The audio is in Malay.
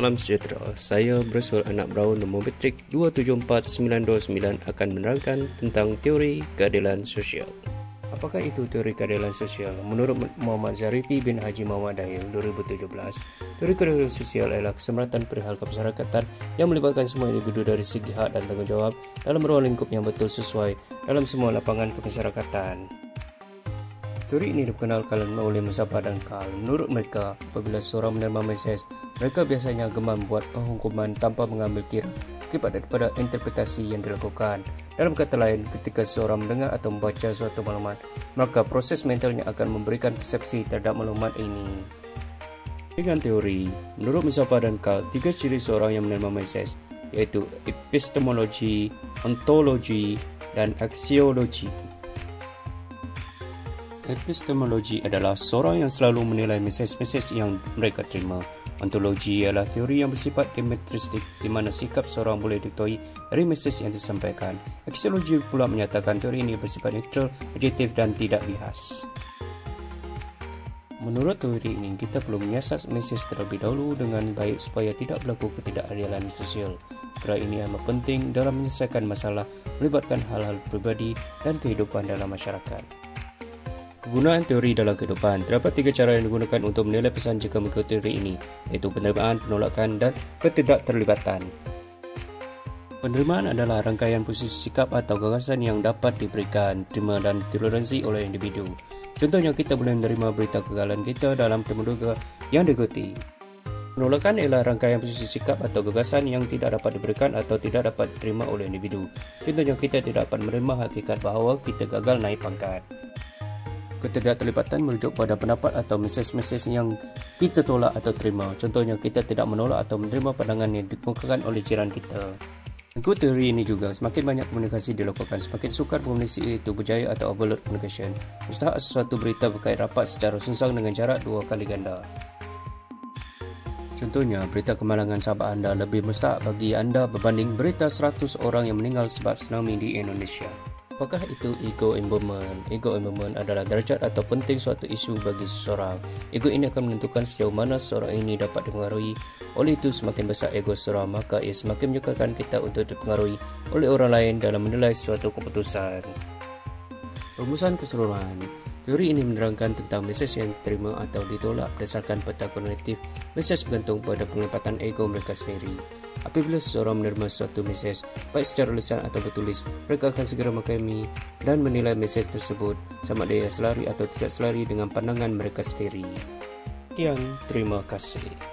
Salam sejahtera, saya Brasul Anak Brown nombor metrik 274929 akan menerangkan tentang teori keadilan sosial. Apakah itu teori keadilan sosial? Menurut Muhammad Zarifi bin Haji Muhammad Dahil 2017, teori keadilan sosial adalah kesemratan perihal kemasyarakatan yang melibatkan semua individu dari segi hak dan tanggungjawab dalam ruang lingkup yang betul sesuai dalam semua lapangan kemasyarakatan. Teori ini dikenalkan oleh Mustafa dan Karl. Menurut mereka, apabila seorang menerima mesej, mereka biasanya gemar membuat penghukuman tanpa mengambil kira akibat daripada interpretasi yang dilakukan. Dalam kata lain, ketika seorang mendengar atau membaca suatu maklumat, maka proses mentalnya akan memberikan persepsi terhadap maklumat ini. Dengan teori, menurut Mustafa dan Karl, 3 ciri seorang yang menerima mesej, yaitu epistemologi, ontologi, dan aksiologi. Epistemologi adalah seorang yang selalu menilai mesej-mesej yang mereka terima. Ontologi ialah teori yang bersifat demetristik di mana sikap seorang boleh diketahui dari mesej yang disampaikan. Aksiologi pula menyatakan teori ini bersifat netral, objektif dan tidak bias. Menurut teori ini, kita perlu menyiasat mesej terlebih dahulu dengan baik supaya tidak berlaku ketidakadilan sosial. Perkara ini amat penting dalam menyelesaikan masalah melibatkan hal-hal pribadi dan kehidupan dalam masyarakat. Kegunaan teori dalam kehidupan. Terdapat 3 cara yang digunakan untuk menilai pesan jika mengikuti teori ini, iaitu penerimaan, penolakan, dan ketidakterlibatan. Penerimaan adalah rangkaian posisi sikap atau gagasan yang dapat diberikan, terima dan toleransi oleh individu. Contohnya, kita boleh menerima berita kegagalan kita dalam temuduga yang diikuti. Penolakan ialah rangkaian posisi sikap atau gagasan yang tidak dapat diberikan atau tidak dapat diterima oleh individu. Contohnya, kita tidak dapat menerima hakikat bahawa kita gagal naik pangkat. Ketidakterlibatan merujuk pada pendapat atau mesej-mesej yang kita tolak atau terima. Contohnya, kita tidak menolak atau menerima pandangan yang dikemukakan oleh jiran kita. Mengikut teori ini juga, semakin banyak komunikasi dilakukan, semakin sukar komunikasi itu berjaya atau overload communication. Mustahak sesuatu berita berkait rapat secara sungsang dengan jarak 2 kali ganda. Contohnya, berita kemalangan sahabat anda lebih mustahak bagi anda berbanding berita 100 orang yang meninggal sebab tsunami di Indonesia. Apakah itu ego empowerment? Ego empowerment adalah derajat atau penting suatu isu bagi seseorang. Ego ini akan menentukan sejauh mana seseorang ini dapat dipengaruhi. Oleh itu, semakin besar ego seseorang, maka ia semakin menyukarkan kita untuk dipengaruhi oleh orang lain dalam menilai suatu keputusan. Rumusan keseluruhan. Teori ini menerangkan tentang mesej yang diterima atau ditolak berdasarkan peta kognitif. Mesej bergantung pada penglibatan ego mereka sendiri. Apabila seseorang menerima suatu mesej, baik secara lisan atau bertulis, mereka akan segera memahami dan menilai mesej tersebut sama ada ia selari atau tidak selari dengan pandangan mereka sendiri. Terima kasih.